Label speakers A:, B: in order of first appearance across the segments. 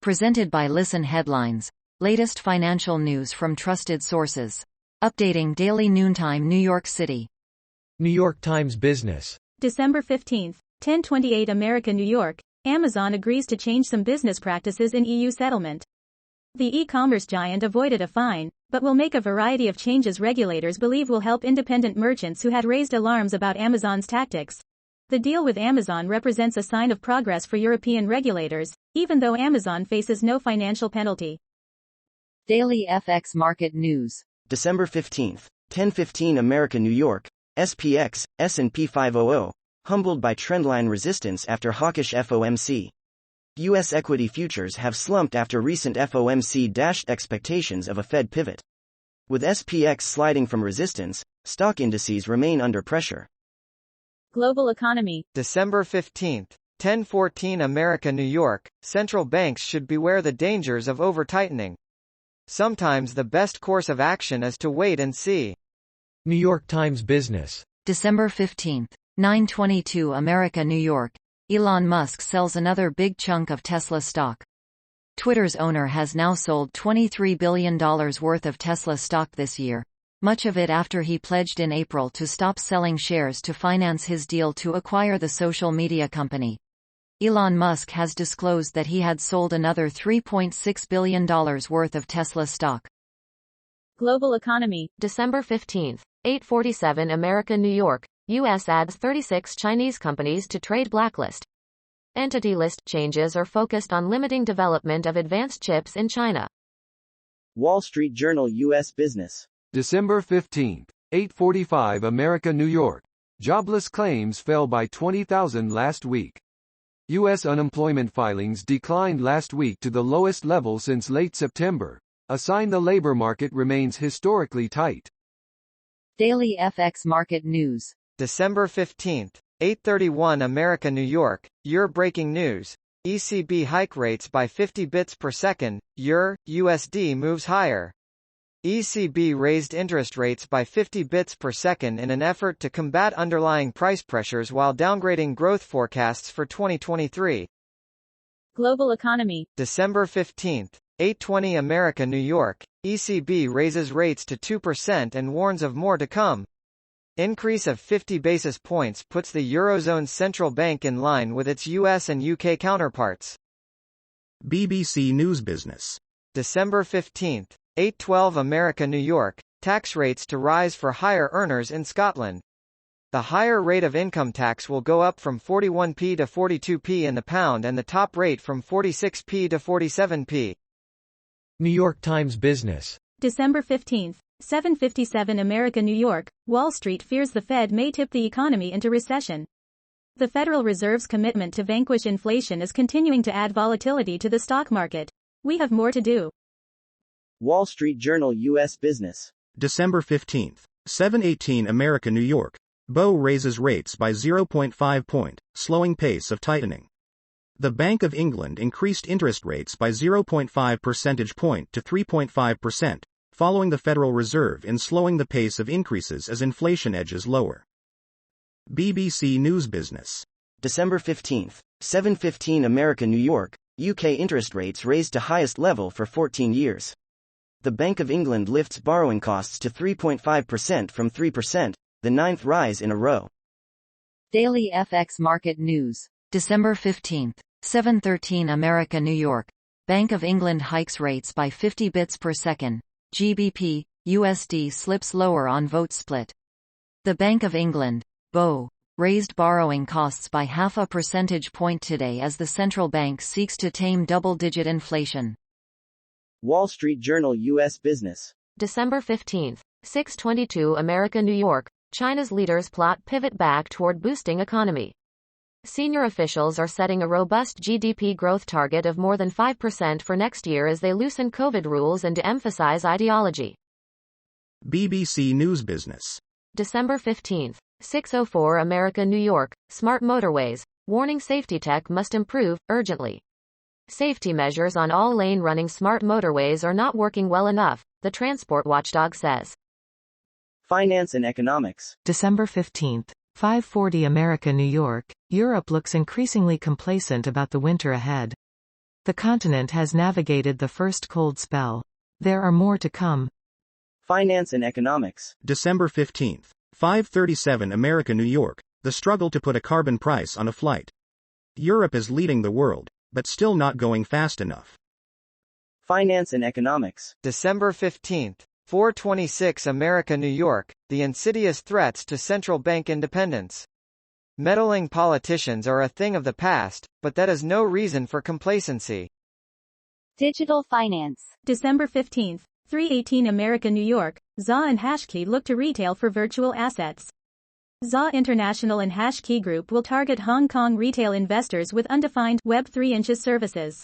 A: Presented by Listen Headlines. Latest financial news from trusted sources. Updating daily noontime New York City.
B: New York Times Business.
C: December 15, 10:28 America, New York. Amazon agrees to change some business practices in EU settlement. The e-commerce giant avoided a fine, but will make a variety of changes regulators believe will help independent merchants who had raised alarms about Amazon's tactics. The deal with Amazon represents a sign of progress for European regulators, even though Amazon faces no financial penalty.
A: Daily FX Market News.
D: December 15, 10:15 America, New York. SPX, S&P 500, humbled by trendline resistance after hawkish FOMC. U.S. equity futures have slumped after recent FOMC dashed expectations of a Fed pivot. With SPX sliding from resistance, stock indices remain under pressure.
C: Global economy.
E: December 15, 10:14 America, New York. Central banks should beware the dangers of over-tightening. Sometimes the best course of action is to wait and see.
B: New York Times Business.
A: December 15, 9:22 America, New York. Elon Musk sells another big chunk of Tesla stock. Twitter's owner has now sold $23 billion worth of Tesla stock this year, much of it after he pledged in April to stop selling shares to finance his deal to acquire the social media company. Elon Musk has disclosed that he had sold another $3.6 billion worth of Tesla stock.
C: Global economy.
F: December 15, 8:47 America, New York. U.S. adds 36 Chinese companies to trade blacklist. Entity list changes are focused on limiting development of advanced chips in China.
D: Wall Street Journal U.S. Business.
G: December 15, 8:45 America, New York. Jobless claims fell by 20,000 last week. U.S. unemployment filings declined last week to the lowest level since late September, a sign the labor market remains historically tight.
A: Daily FX Market News.
E: December 15, 8:31 America, New York. Euro breaking news. ECB hike rates by 50 bits per second. Euro/USD moves higher. ECB raised interest rates by 50 bits per second in an effort to combat underlying price pressures while downgrading growth forecasts for 2023.
C: Global economy.
E: December 15, 8:20 America, New York. ECB raises rates to 2% and warns of more to come. Increase of 50 basis points puts the Eurozone's central bank in line with its US and UK counterparts.
H: BBC News Business.
E: December 15, 8:12 America, New York. Tax rates to rise for higher earners in Scotland. The higher rate of income tax will go up from 41p to 42p in the pound and the top rate from 46p to 47p.
B: New York Times Business.
C: December 15, 7:57 America, New York. Wall Street fears the Fed may tip the economy into recession. The Federal Reserve's commitment to vanquish inflation is continuing to add volatility to the stock market. We have more to do.
D: Wall Street Journal U.S. Business.
H: December 15, 7:18 America, New York. BOE raises rates by 0.5 point, slowing pace of tightening. The Bank of England increased interest rates by 0.5 percentage point to 3.5%, following the Federal Reserve in slowing the pace of increases as inflation edges lower. BBC News Business.
D: December 15, 7:15 America, New York. UK interest rates raised to highest level for 14 years. The Bank of England lifts borrowing costs to 3.5% from 3%, the ninth rise in a row.
A: Daily FX Market News. December 15, 7:13 America, New York. Bank of England hikes rates by 50 bits per second. GBP, USD slips lower on vote split. The Bank of England, BOE, raised borrowing costs by half a percentage point today as the central bank seeks to tame double-digit inflation.
D: Wall Street Journal U.S. Business.
F: December 15, 6:22 America, New York. China's leaders plot pivot back toward boosting economy. Senior officials are setting a robust GDP growth target of more than 5% for next year as they loosen COVID rules and de-emphasize ideology.
H: BBC News Business.
F: December 15, 6:04 America, New York. Smart motorways. Warning safety tech must improve, urgently. Safety measures on all lane running smart motorways are not working well enough, the transport watchdog says.
D: Finance and Economics.
I: December 15, 5:40 America, New York. Europe looks increasingly complacent about the winter ahead. The continent has navigated the first cold spell. There are more to come.
D: Finance and economics.
H: December 15. 5:37 America New York. The struggle to put a carbon price on a flight. Europe is leading the world, but still not going fast enough.
D: Finance and economics.
E: December 15. 4:26 America New York. The insidious threats to central bank independence. Meddling politicians are a thing of the past, but that is no reason for complacency.
J: Digital finance.
C: December 15, 3:18 America New York, ZA and Hashkey look to retail for virtual assets. ZA International and Hashkey Group will target Hong Kong retail investors with undefined Web3 inches services.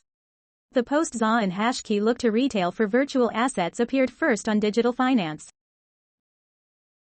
C: The post ZA and Hashkey look to retail for virtual assets appeared first on Digital Finance.